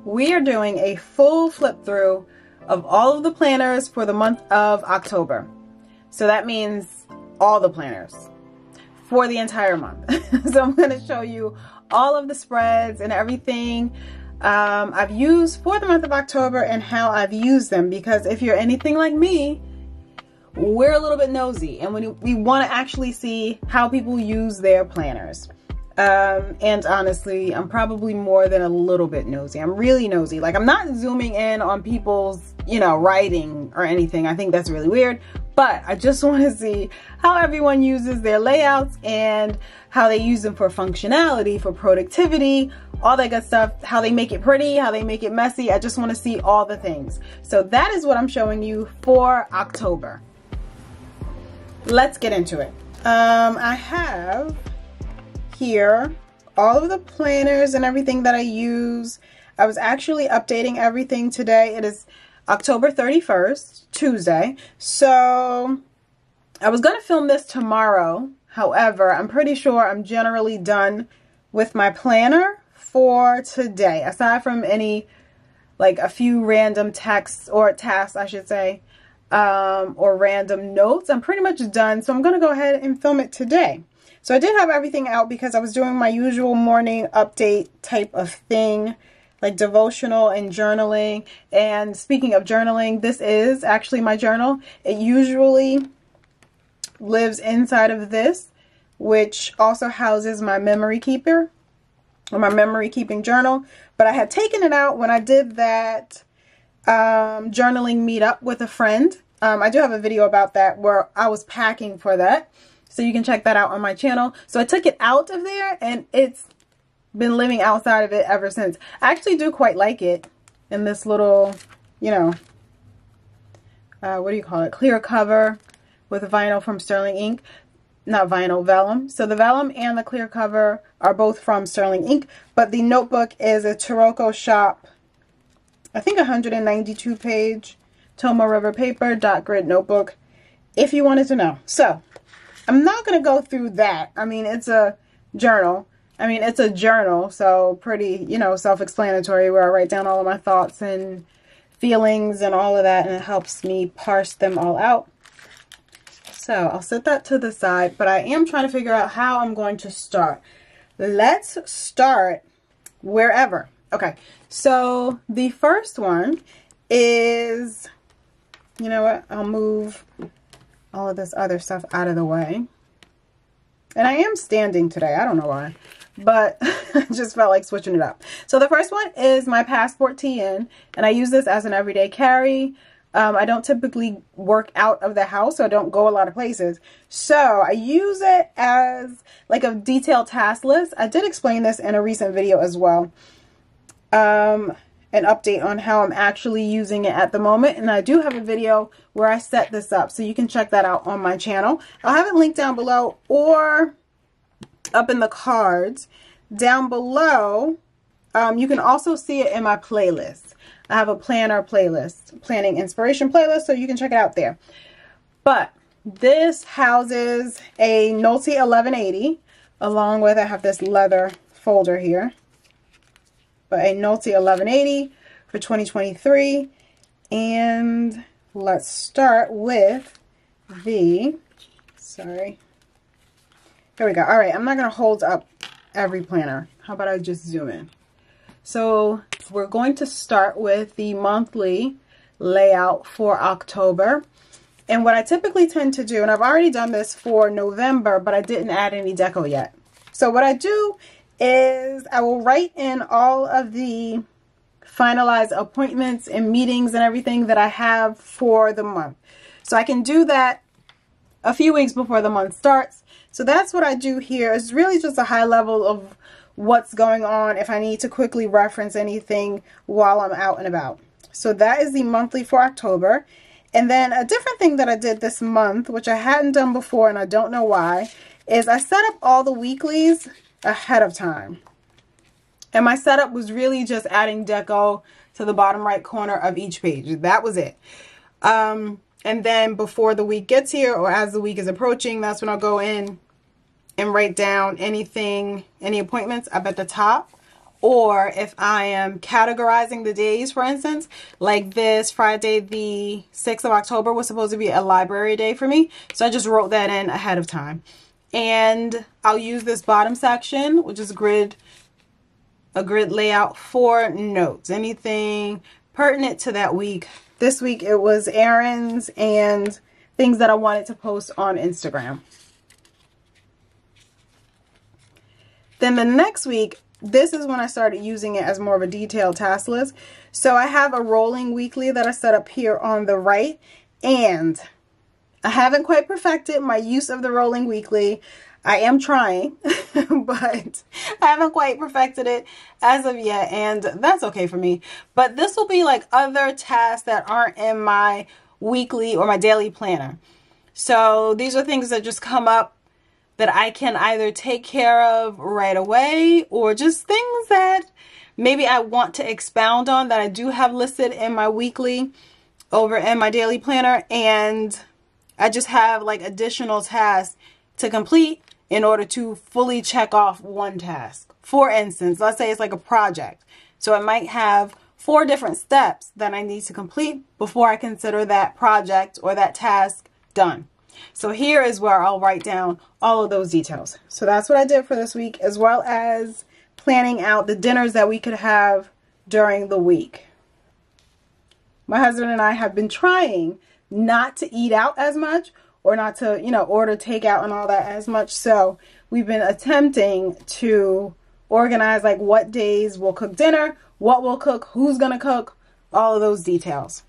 we are doing a full flip through of all of the planners for the month of October. So that means all the planners for the entire month. So I'm going to show you all of the spreads and everything I've used for the month of October and how I've used them, because if you're anything like me, we're a little bit nosy and we want to actually see how people use their planners. And honestly, I'm probably more than a little bit nosy. I'm really nosy. Like, I'm not zooming in on people's, you know, writing or anything. I think that's really weird, but I just want to see how everyone uses their layouts and how they use them for functionality, for productivity, all that good stuff, how they make it pretty, how they make it messy. I just want to see all the things. So that is what I'm showing you for October. Let's get into it. I have here all of the planners and everything that I use. I was actually updating everything today. It is October 31st, Tuesday. So I was going to film this tomorrow. However, I'm pretty sure I'm generally done with my planner for today, aside from any, like, a few random texts or tasks, I should say, or random notes. I'm pretty much done. So I'm going to go ahead and film it today. So I did have everything out because I was doing my usual morning update type of thing, like devotional and journaling. And speaking of journaling, this is actually my journal. It usually lives inside of this, which also houses my memory keeper or my memory keeping journal. But I had taken it out when I did that journaling meetup with a friend. I do have a video about that where I was packing for that. So you can check that out on my channel. So I took it out of there and it's been living outside of it ever since. I actually do quite like it in this little, you know, what do you call it? Clear cover with vinyl from Sterling Ink. Not vinyl, vellum. So the vellum and the clear cover are both from Sterling Ink. But the notebook is a Taroko Shop, I think 192 page Tomoe River paper dot grid notebook, if you wanted to know. So I'm not going to go through that. I mean, it's a journal. So pretty, you know, self-explanatory, where I write down all of my thoughts and feelings and all of that, and it helps me parse them all out. So I'll set that to the side, but I am trying to figure out how I'm going to start. Let's start wherever. Okay, so the first one is, you know what, I'll move all of this other stuff out of the way. And I am standing today. I don't know why, but I just felt like switching it up. So the first one is my Passport TN, and I use this as an everyday carry. I don't typically work out of the house, so I don't go a lot of places. So I use it as like a detailed task list. I did explain this in a recent video as well. An update on how I'm actually using it at the moment, and I do have a video where I set this up, so you can check that out on my channel. I'll have it linked down below or up in the cards. Down below, you can also see it in my playlist. I have a planner playlist, planning inspiration playlist, so you can check it out there. But this houses a Nolte 1180, along with, I have this leather folder here, but a Nolte 1180 for 2023. And let's start with the, sorry, here we go. All right, I'm not going to hold up every planner. How about I just zoom in? So we're going to start with the monthly layout for October. And what I typically tend to do, and I've already done this for November, but I didn't add any deco yet. So what I do is I will write in all of the finalized appointments and meetings and everything that I have for the month. So I can do that a few weeks before the month starts. So that's what I do here. It's really just a high level of what's going on if I need to quickly reference anything while I'm out and about. So that is the monthly for October. And then a different thing that I did this month, which I hadn't done before and I don't know why, is I set up all the weeklies ahead of time. And my setup was really just adding deco to the bottom right corner of each page. That was it. And then before the week gets here, or as the week is approaching, that's when I'll go in and write down anything, any appointments up at the top or if I am categorizing the days, for instance, like this Friday, the 6th of October was supposed to be a library day for me. So I just wrote that in ahead of time. And I'll use this bottom section, which is a grid layout for notes, anything pertinent to that week. This week it was errands and things that I wanted to post on Instagram. Then the next week, this is when I started using it as more of a detailed task list. So I have a rolling weekly that I set up here on the right, and I haven't quite perfected my use of the rolling weekly. I am trying, but I haven't quite perfected it as of yet, and that's okay for me. But this will be like other tasks that aren't in my weekly or my daily planner. So these are things that just come up that I can either take care of right away, or just things that maybe I want to expound on that I do have listed in my weekly over in my daily planner, and I just have like additional tasks to complete in order to fully check off one task. For instance, let's say it's like a project. So I might have 4 different steps that I need to complete before I consider that project or that task done. So here is where I'll write down all of those details. So that's what I did for this week, as well as planning out the dinners that we could have during the week. My husband and I have been trying not to eat out as much, or not to, you know, order takeout and all that as much. So we've been attempting to organize like what days we'll cook dinner, what we'll cook, who's gonna cook, all of those details.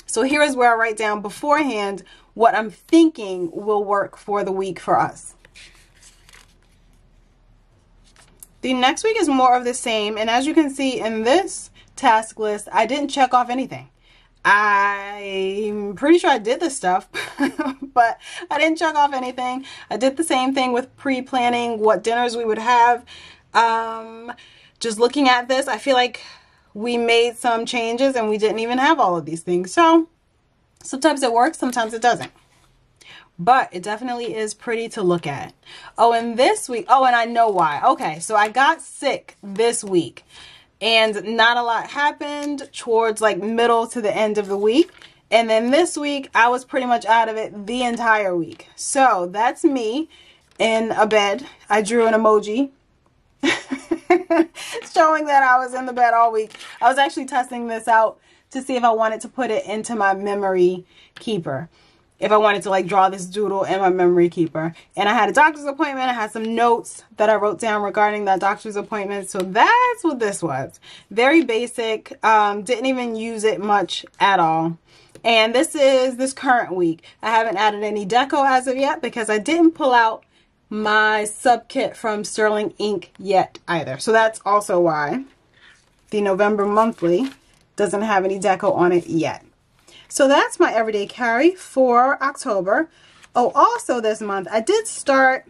So here is where I write down beforehand what I'm thinking will work for the week for us. The next week is more of the same, and as you can see in this task list, I didn't check off anything. I'm pretty sure I did this stuff, but I didn't check off anything. I did the same thing with pre-planning what dinners we would have. Just looking at this, I feel like we made some changes and we didn't even have all of these things. So sometimes it works, sometimes it doesn't. But it definitely is pretty to look at. Oh, and this week, oh, and I know why. Okay, so I got sick this week. And not a lot happened towards like middle to the end of the week. And then this week, I was pretty much out of it the entire week. So that's me in a bed. I drew an emoji showing that I was in the bed all week. I was actually testing this out to see if I wanted to put it into my memory keeper. If I wanted to like draw this doodle in my memory keeper. And I had a doctor's appointment. I had some notes that I wrote down regarding that doctor's appointment. So that's what this was. Very basic. Didn't even use it much at all. And this is this current week. I haven't added any deco as of yet because I didn't pull out my sub kit from Sterling Ink yet either. So that's also why the November monthly doesn't have any deco on it yet. So that's my everyday carry for October. Oh, also this month, I did start,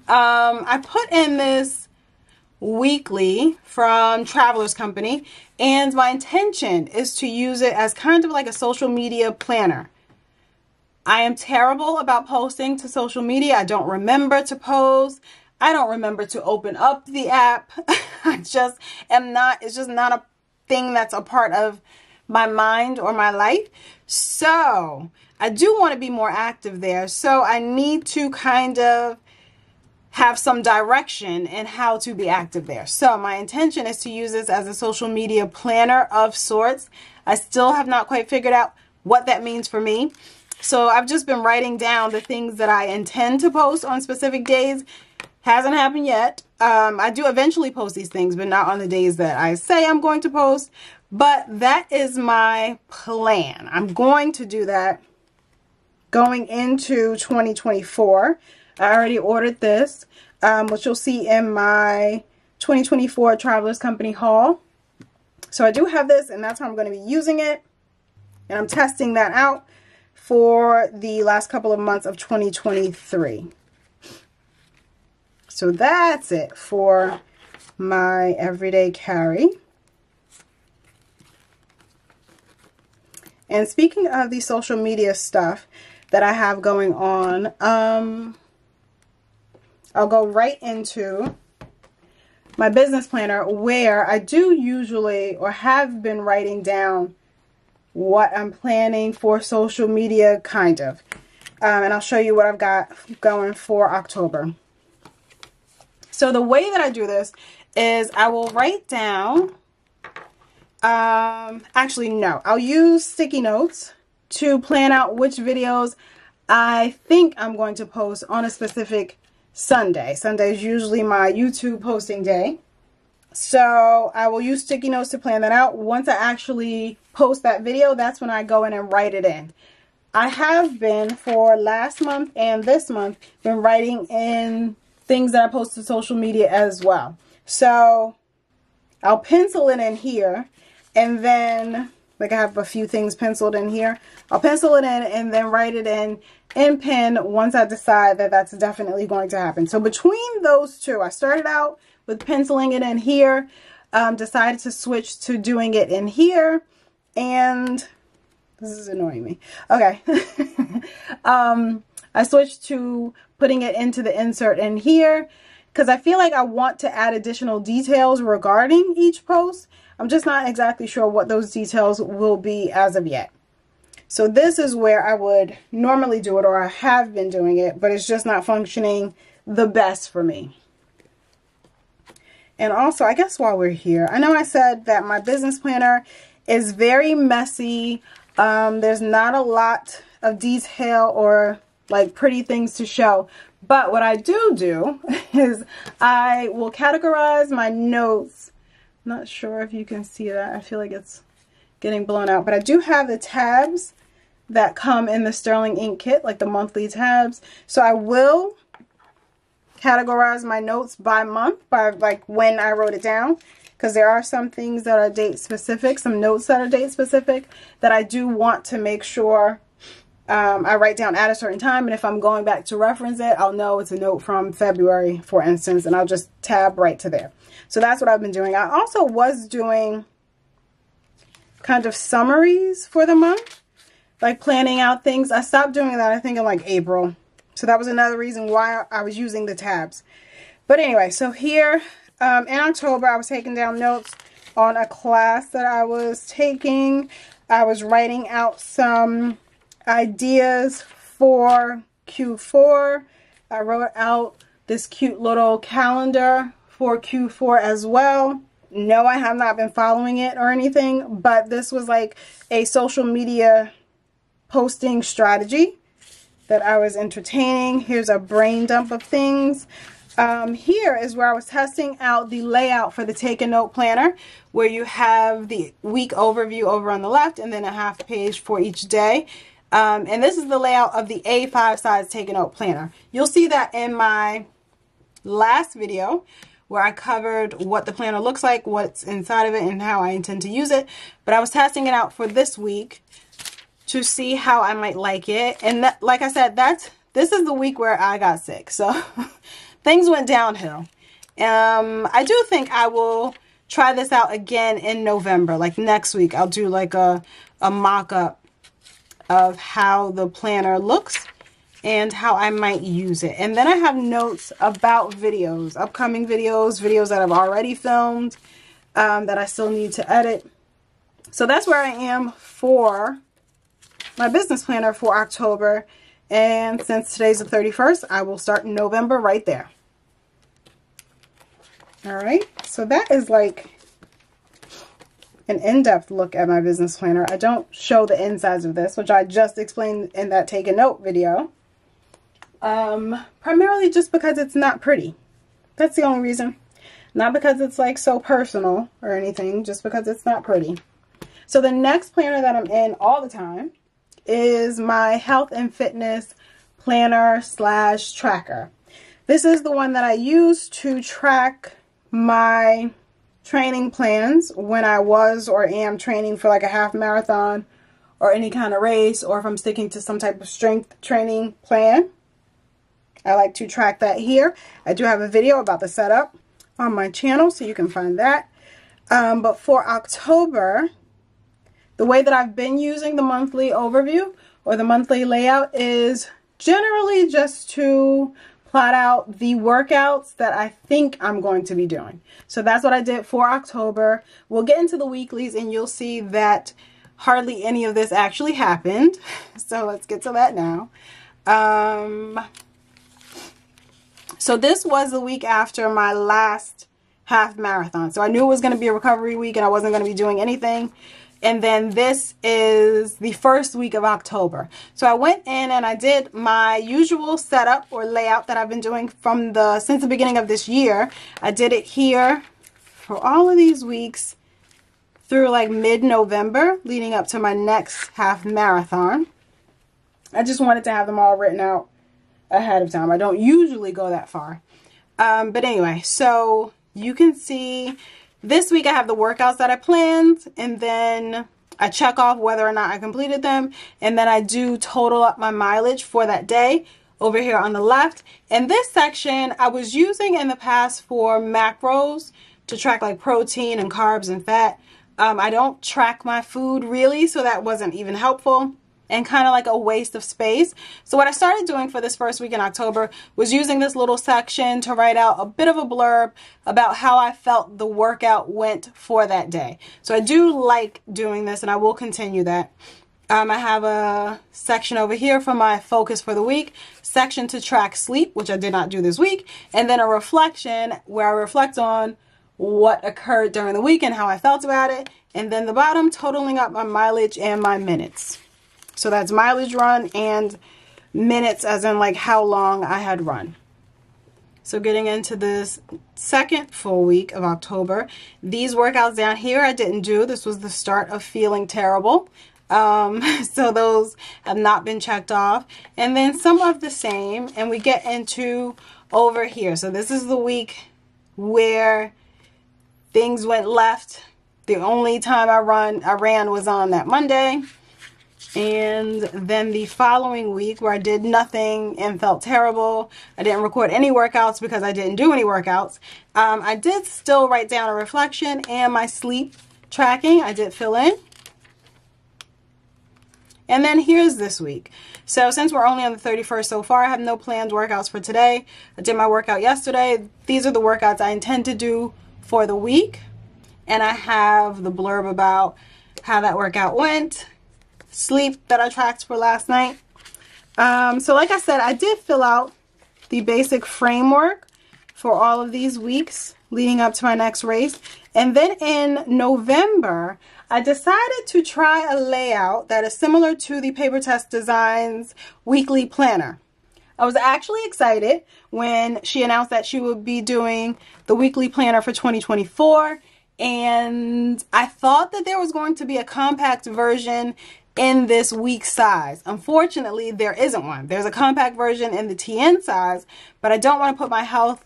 I put in this weekly from Traveler's Company, and my intention is to use it as kind of like a social media planner. I am terrible about posting to social media. I don't remember to post. I don't remember to open up the app. I just am not, it's just not a thing that's a part of my mind or my life. So I do want to be more active there. So I need to kind of have some direction in how to be active there. So my intention is to use this as a social media planner of sorts. I still have not quite figured out what that means for me. So I've just been writing down the things that I intend to post on specific days. Hasn't happened yet. I do eventually post these things, but not on the days that I say I'm going to post. But that is my plan. I'm going to do that going into 2024. I already ordered this, which you'll see in my 2024 Travelers Company haul. So I do have this, and that's how I'm going to be using it. And I'm testing that out for the last couple of months of 2023. So that's it for my everyday carry. And speaking of the social media stuff that I have going on, I'll go right into my business planner, where I do usually or have been writing down what I'm planning for social media, kind of. And I'll show you what I've got going for October. So the way that I do this is I will write down, actually no, I'll use sticky notes to plan out which videos I think I'm going to post on a specific Sunday. Sunday is usually my YouTube posting day. So I will use sticky notes to plan that out. Once I actually post that video, that's when I go in and write it in. I have been, for last month and this month, been writing in things that I post to social media as well. So I'll pencil it in here, and then, like I have a few things penciled in here. I'll pencil it in and then write it in pen once I decide that that's definitely going to happen. So between those two, I started out with penciling it in here, decided to switch to doing it in here, and this is annoying me. Okay. I switched to putting it into the insert in here because I feel like I want to add additional details regarding each post. I'm just not exactly sure what those details will be as of yet. So this is where I would normally do it, or I have been doing it, but it's just not functioning the best for me. And also, I guess while we're here, I know I said that my business planner is very messy. There's not a lot of detail or like pretty things to show. But what I do is I will categorize my notes. I'm not sure if you can see that. I feel like it's getting blown out. But I do have the tabs that come in the Sterling Ink kit, like the monthly tabs. So I will categorize my notes by month, by like when I wrote it down, because there are some things that are date specific, some notes that are date specific that I do want to make sure I write down at a certain time. And if I'm going back to reference it, I'll know it's a note from February, for instance, and I'll just tab right to there. So that's what I've been doing. I also was doing kind of summaries for the month, like planning out things. I stopped doing that, I think, in like April. So that was another reason why I was using the tabs. But anyway, so here in October, I was taking down notes on a class that I was taking. I was writing out some ideas for Q4. I wrote out this cute little calendar for Q4 as well. No, I have not been following it or anything, but this was like a social media posting strategy that I was entertaining. Here's a brain dump of things. Here is where I was testing out the layout for the Take a Note planner, where you have the week overview over on the left and then a half page for each day. And this is the layout of the A5 size Take a Note planner. You'll see that in my last video where I covered what the planner looks like, what's inside of it, and how I intend to use it. But I was testing it out for this week to see how I might like it. And that, like I said, this is the week where I got sick. So things went downhill. I do think I will try this out again in November. Like next week, I'll do like a mock-up of how the planner looks and how I might use it. And then I have notes about videos, upcoming videos, videos that I've already filmed, that I still need to edit. So that's where I am for my business planner for October. And since today's the 31st, I will start in November right there. All right, so that is like an in-depth look at my business planner. I don't show the insides of this, which I just explained in that Take a Note video. Primarily just because it's not pretty. That's the only reason. Not because it's like so personal or anything, just because it's not pretty. So the next planner that I'm in all the time is my health and fitness planner / tracker. This is the one that I use to track my training plans when I was or am training for like a half marathon or any kind of race, or if I'm sticking to some type of strength training plan. I like to track that here. I do have a video about the setup on my channel, so you can find that. But for October, the way that I've been using the monthly overview or the monthly layout is generally just to plot out the workouts that I think I'm going to be doing. So that's what I did for October. We'll get into the weeklies and you'll see that hardly any of this actually happened. So let's get to that now. So this was the week after my last half marathon. So I knew it was going to be a recovery week and I wasn't going to be doing anything. And then this is the first week of October. So I went in and I did my usual setup or layout that I've been doing since the beginning of this year. I did it here for all of these weeks through like mid-November, leading up to my next half marathon. I just wanted to have them all written out ahead of time. I don't usually go that far. But anyway, so you can see this week I have the workouts that I planned, and then I check off whether or not I completed them, and then I do total up my mileage for that day over here on the left. And this section I was using in the past for macros to track like protein and carbs and fat. I don't track my food really, so that wasn't even helpful and kind of like a waste of space. So what I started doing for this first week in October was using this little section to write out a bit of a blurb about how I felt the workout went for that day. So I do like doing this and I will continue that. I have a section over here for my focus for the week, section to track sleep, which I did not do this week, and then a reflection where I reflect on what occurred during the week and how I felt about it, and then the bottom totaling up my mileage and my minutes. So that's mileage run and minutes as in like how long I had run. So getting into this second full week of October, these workouts down here I didn't do. This was the start of feeling terrible. So those have not been checked off. And then some of the same, and we get into over here. So this is the week where things went left. The only time I ran was on that Monday. And then the following week where I did nothing and felt terrible, I didn't record any workouts because I didn't do any workouts. I did still write down a reflection and my sleep tracking. I did fill in. And then here's this week. So since we're only on the 31st so far, I have no planned workouts for today. I did my workout yesterday. These are the workouts I intend to do for the week. And I have the blurb about how that workout went. Sleep that I tracked for last night. So like I said, I did fill out the basic framework for all of these weeks leading up to my next race. And then in November, I decided to try a layout that is similar to the Paper Test Designs weekly planner. I was actually excited when she announced that she would be doing the weekly planner for 2024. And I thought that there was going to be a compact version in this week size. Unfortunately, there isn't one. There's a compact version in the TN size, but I don't want to put my health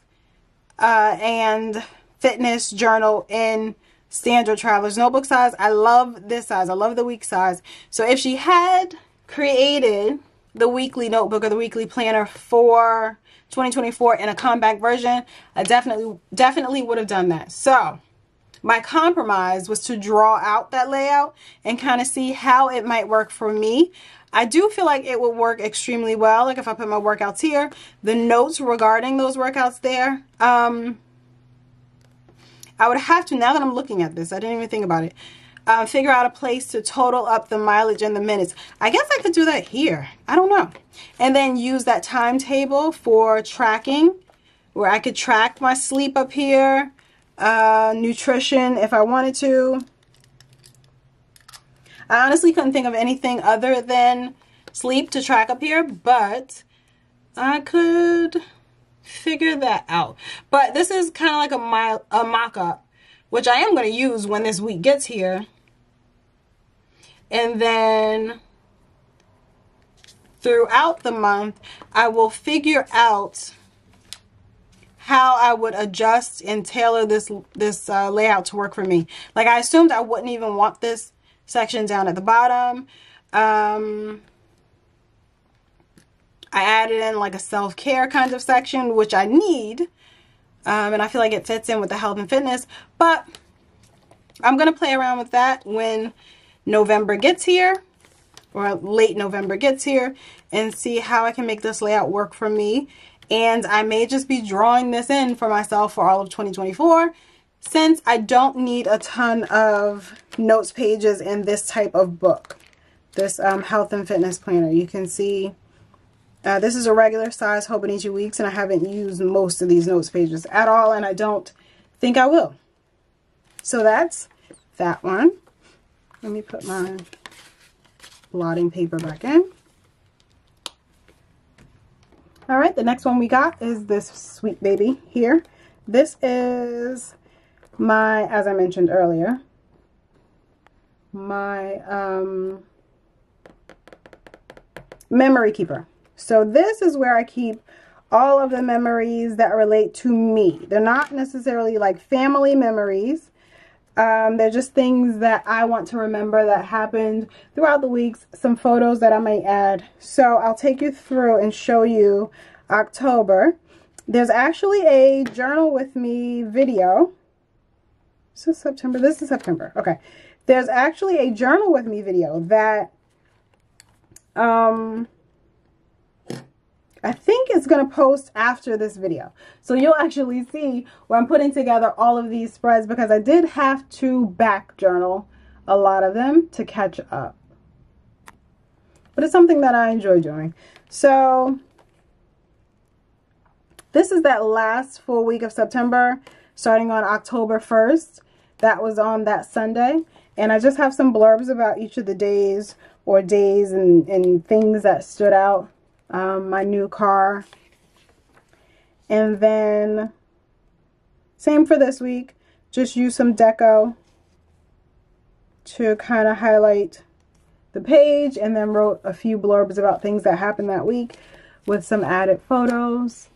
and fitness journal in standard traveler's notebook size. I love this size. I love the week size. So if she had created the weekly notebook or the weekly planner for 2024 in a compact version, I definitely would have done that. So my compromise was to draw out that layout and kind of see how it might work for me. I do feel like it would work extremely well. Like if I put my workouts here, the notes regarding those workouts there, I would have to, now that I'm looking at this, I didn't even think about it, figure out a place to total up the mileage and the minutes. I guess I could do that here. I don't know. And then use that timetable for tracking where I could track my sleep up here. Nutrition if I wanted to. I honestly couldn't think of anything other than sleep to track up here, but I could figure that out. But this is kind of like a mock-up, which I am going to use when this week gets here. And then throughout the month, I will figure out how I would adjust and tailor this layout to work for me. Like I assumed I wouldn't even want this section down at the bottom. I added in like a self-care kind of section, which I need. And I feel like it fits in with the health and fitness. But I'm going to play around with that when November gets here, or late November gets here, and see how I can make this layout work for me. And I may just be drawing this in for myself for all of 2024, since I don't need a ton of notes pages in this type of book. This health and fitness planner. You can see this is a regular size Hobonichi Weeks, and I haven't used most of these notes pages at all, and I don't think I will. So that's that one. Let me put my blotting paper back in. All right, the next one we got is this sweet baby here. This is my, as I mentioned earlier, my memory keeper. So this is where I keep all of the memories that relate to me. They're not necessarily like family memories. They're just things that I want to remember that happened throughout the weeks, some photos that I might add. So I'll take you through and show you October. There's actually a journal with me video. This is September. This is September. Okay. There's actually a journal with me video that I think it's going to post after this video. So you'll actually see where I'm putting together all of these spreads, because I did have to back journal a lot of them to catch up. But it's something that I enjoy doing. So this is that last full week of September, starting on October 1st. That was on that Sunday. And I just have some blurbs about each of the days or days and things that stood out. My new car, and then same for this week, just use some deco to kind of highlight the page, and then wrote a few blurbs about things that happened that week with some added photos.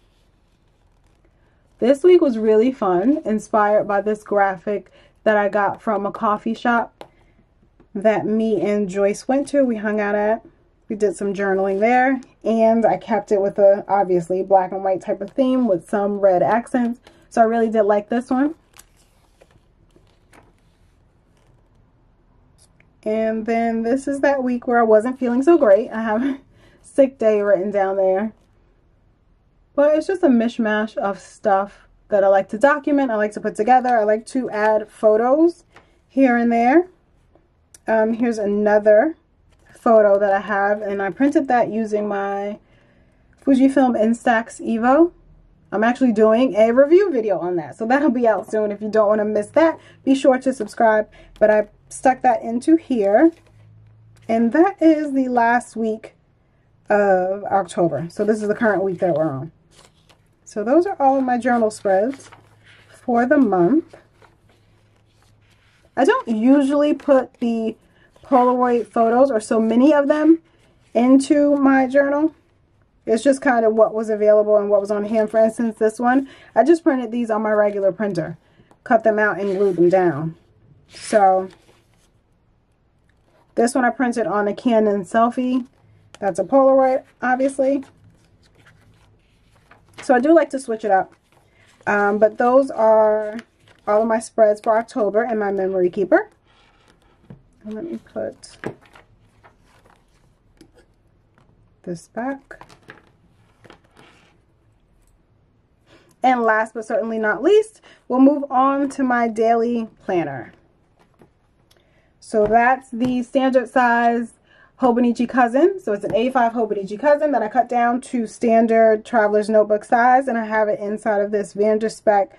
This week was really fun, inspired by this graphic that I got from a coffee shop that me and Joyce went to. We hung out at. We did some journaling there, and I kept it with a obviously black and white type of theme with some red accents. So I really did like this one. And then this is that week where I wasn't feeling so great. I have a sick day written down there. But it's just a mishmash of stuff that I like to document, I like to put together. I like to add photos here and there. Here's another photo that I have, and I printed that using my Fujifilm Instax Evo. I'm actually doing a review video on that, so that'll be out soon. If you don't want to miss that, be sure to subscribe. But I stuck that into here, and that is the last week of October. So this is the current week that we're on. So those are all of my journal spreads for the month. I don't usually put the Polaroid photos, or so many of them, into my journal. It's just kind of what was available and what was on hand. For instance, this one, I just printed these on my regular printer, cut them out and glued them down. So this one I printed on a Canon Selfie. That's a Polaroid, obviously. So I do like to switch it up. But those are all of my spreads for October and my memory keeper. And let me put this back. And last but certainly not least, we'll move on to my daily planner. So that's the standard size Hobonichi Cousin. So it's an A5 Hobonichi Cousin that I cut down to standard traveler's notebook size, and I have it inside of this Vanderspec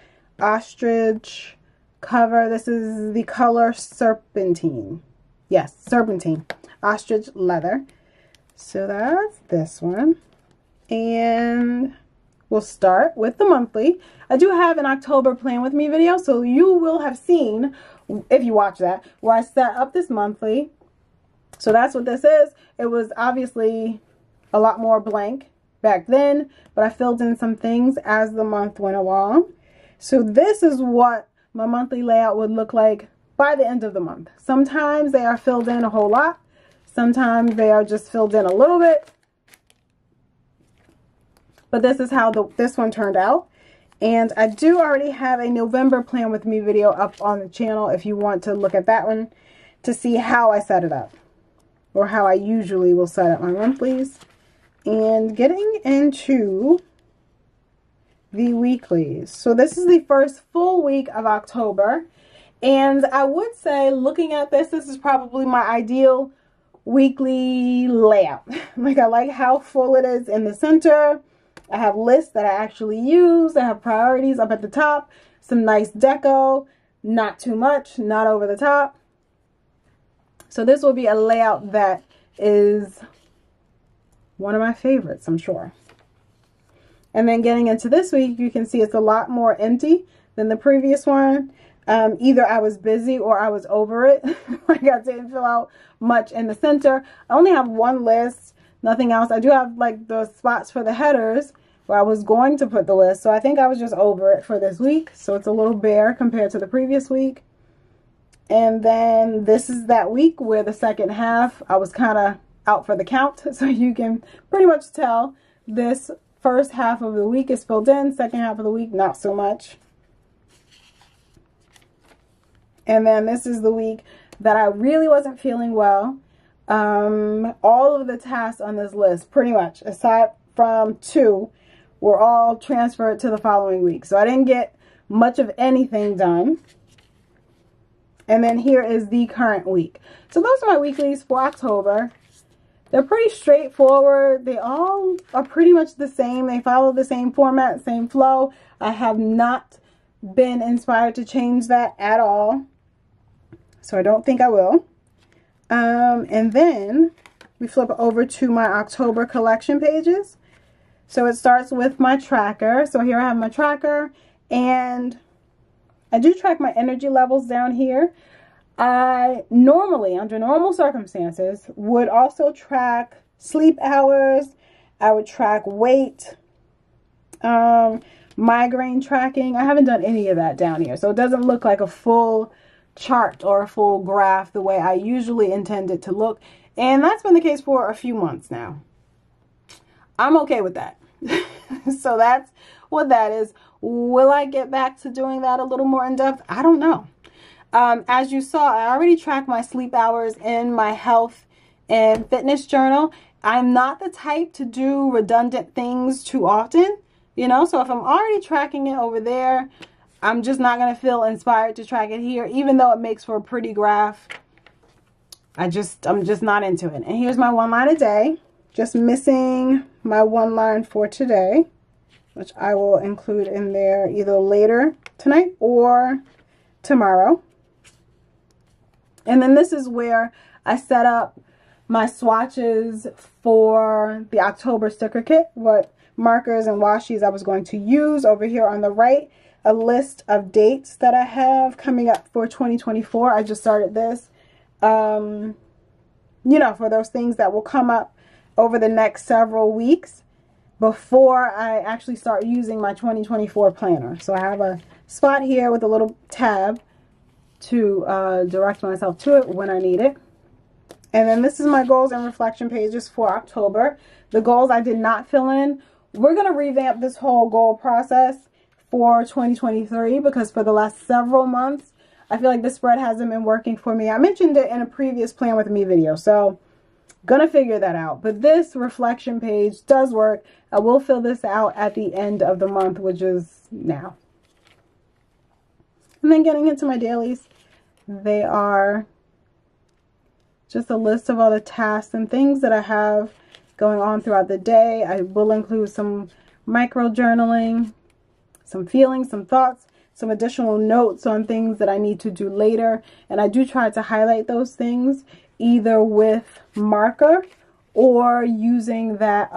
ostrich cover. This is the color Serpentine. Yes, Serpentine. Ostrich leather. So that's this one. And we'll start with the monthly. I do have an October Plan With Me video, so you will have seen, if you watch that, where I set up this monthly. So that's what this is. It was obviously a lot more blank back then, but I filled in some things as the month went along. So this is what my monthly layout would look like by the end of the month. Sometimes they are filled in a whole lot. Sometimes they are just filled in a little bit. But this is how this one turned out. And I do already have a November Plan With Me video up on the channel if you want to look at that one to see how I set it up, or how I usually will set up my monthlies. And getting into the weeklies. So this is the first full week of October. And I would say, looking at this, this is probably my ideal weekly layout. Like, I like how full it is in the center. I have lists that I actually use. I have priorities up at the top. Some nice deco. Not too much, not over the top. So this will be a layout that is one of my favorites, I'm sure. And then getting into this week, you can see it's a lot more empty than the previous one. Either I was busy or I was over it. Like, I didn't fill out much in the center. I only have one list, nothing else. I do have like the spots for the headers where I was going to put the list. So I think I was just over it for this week. So it's a little bare compared to the previous week. And then this is that week where the second half, I was kind of out for the count. So you can pretty much tell this first half of the week is filled in. Second half of the week, not so much. And then this is the week that I really wasn't feeling well. All of the tasks on this list, pretty much, aside from 2, were all transferred to the following week. So I didn't get much of anything done. And then here is the current week. So those are my weeklies for October. They're pretty straightforward. They all are pretty much the same. They follow the same format, same flow. I have not been inspired to change that at all. So I don't think I will. And then we flip over to my October collection pages. So it starts with my tracker. So here I have my tracker, and I do track my energy levels down here. I normally, under normal circumstances, would also track sleep hours. I would track weight, migraine tracking. I haven't done any of that down here. So it doesn't look like a full chart or a full graph the way I usually intend it to look. And that's been the case for a few months now. I'm okay with that. So that's what that is. Will I get back to doing that a little more in depth? I don't know. As you saw, I already tracked my sleep hours in my health and fitness journal. I'm not the type to do redundant things too often, you know, so if I'm already tracking it over there, I'm just not going to feel inspired to track it here, even though it makes for a pretty graph. I'm just not into it. And here's my 1 line a day, just missing my 1 line for today, which I will include in there either later tonight or tomorrow. And then this is where I set up my swatches for the October sticker kit, what markers and washes I was going to use. Over here on the right, a list of dates that I have coming up for 2024. I just started this, you know, for those things that will come up over the next several weeks before I actually start using my 2024 planner. So I have a spot here with a little tab to direct myself to it when I need it. And then this is my goals and reflection pages for October. The goals I did not fill in. We're going to revamp this whole goal process for 2023 because for the last several months, I feel like this spread hasn't been working for me. I mentioned it in a previous Plan With Me video, so gonna figure that out. But this reflection page does work. I will fill this out at the end of the month, which is now. And then getting into my dailies, they are just a list of all the tasks and things that I have going on throughout the day. I will include some micro journaling, some feelings, some thoughts, some additional notes on things that I need to do later. And I do try to highlight those things either with marker or using that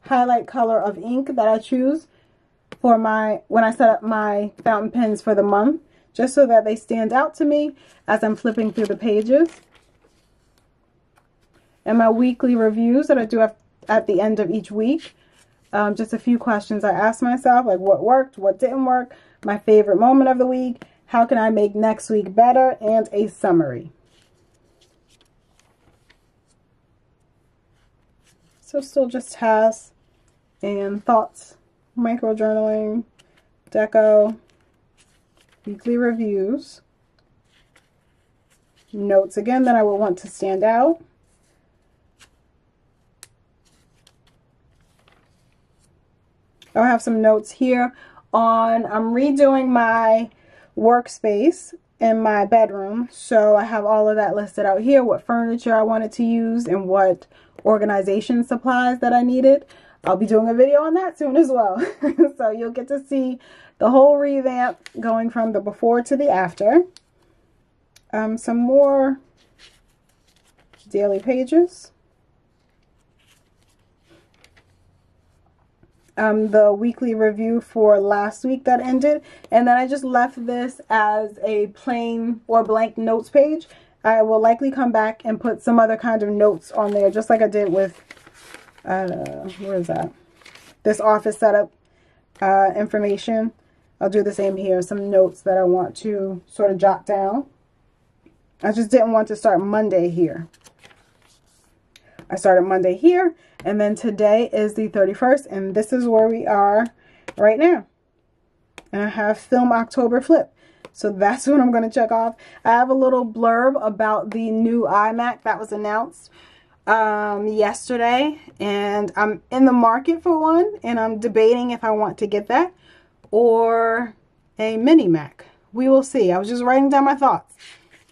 highlight color of ink that I choose for when I set up my fountain pens for the month, just so that they stand out to me as I'm flipping through the pages. And my weekly reviews that I do at the end of each week. Just a few questions I ask myself, like what worked, what didn't work, my favorite moment of the week, how can I make next week better, and a summary. So still just tasks and thoughts, micro journaling, deco, weekly reviews, notes again that I will want to stand out, I have some notes here on, I'm redoing my workspace in my bedroom. So I have all of that listed out here, what furniture I wanted to use and what organization supplies that I needed. I'll be doing a video on that soon as well. So you'll get to see the whole revamp going from the before to the after. Some more daily pages. The weekly review for last week that ended, and then I just left this as a plain or blank notes page. I will likely come back and put some other kind of notes on there, just like I did with where is that, this office setup information. I'll do the same here, some notes that I want to sort of jot down. I just didn't want to start Monday here. I started Monday here, and then today is the 31st, and this is where we are right now. And I have film October flip. So that's what I'm going to check off. I have a little blurb about the new iMac that was announced yesterday, and I'm in the market for one, and I'm debating if I want to get that or a mini Mac. We will see. I was just writing down my thoughts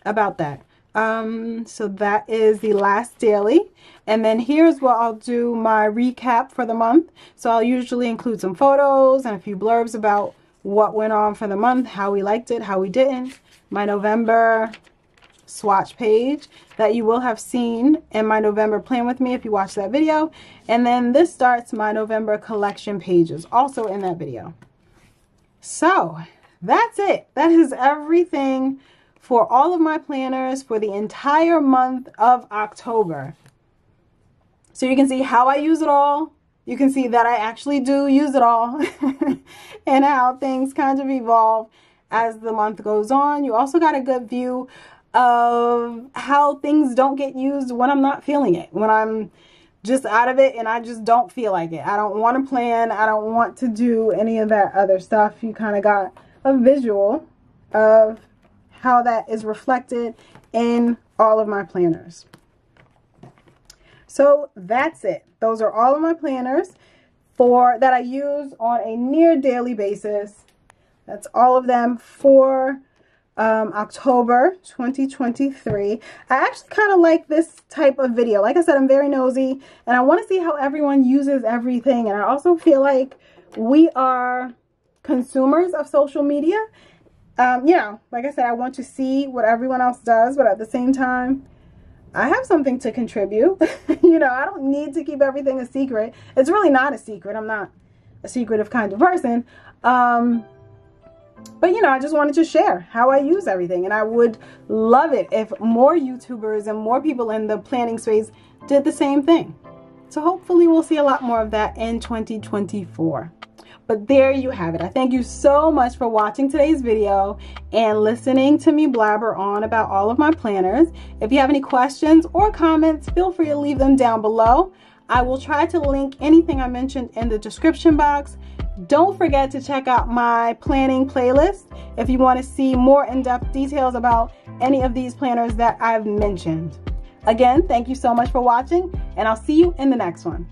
about that. So that is the last daily, and then here's where I'll do my recap for the month. So I'll usually include some photos and a few blurbs about what went on for the month, how we liked it, how we didn't. My November swatch page that you will have seen in my November plan with me if you watch that video, and then this starts my November collection pages also in that video. So that's it. That is everything for all of my planners for the entire month of October. So you can see how I use it all. You can see that I actually do use it all and how things kind of evolve as the month goes on. You also got a good view of how things don't get used when I'm not feeling it, when I'm just out of it and I just don't feel like it. I don't want to plan. I don't want to do any of that other stuff. You kind of got a visual of how that is reflected in all of my planners. So that's it. Those are all of my planners that I use on a near daily basis. That's all of them for October 2023. I actually kind of like this type of video. Like I said, I'm very nosy and I want to see how everyone uses everything. And I also feel like we are consumers of social media. You know, like I said, I want to see what everyone else does, but at the same time, I have something to contribute. You know, I don't need to keep everything a secret. It's really not a secret. I'm not a secretive kind of person. But, you know, I just wanted to share how I use everything. And I would love it if more YouTubers and more people in the planning space did the same thing. So hopefully we'll see a lot more of that in 2024. But there you have it. I thank you so much for watching today's video and listening to me blabber on about all of my planners. If you have any questions or comments, feel free to leave them down below. I will try to link anything I mentioned in the description box. Don't forget to check out my planning playlist if you want to see more in-depth details about any of these planners that I've mentioned. Again, thank you so much for watching, and I'll see you in the next one.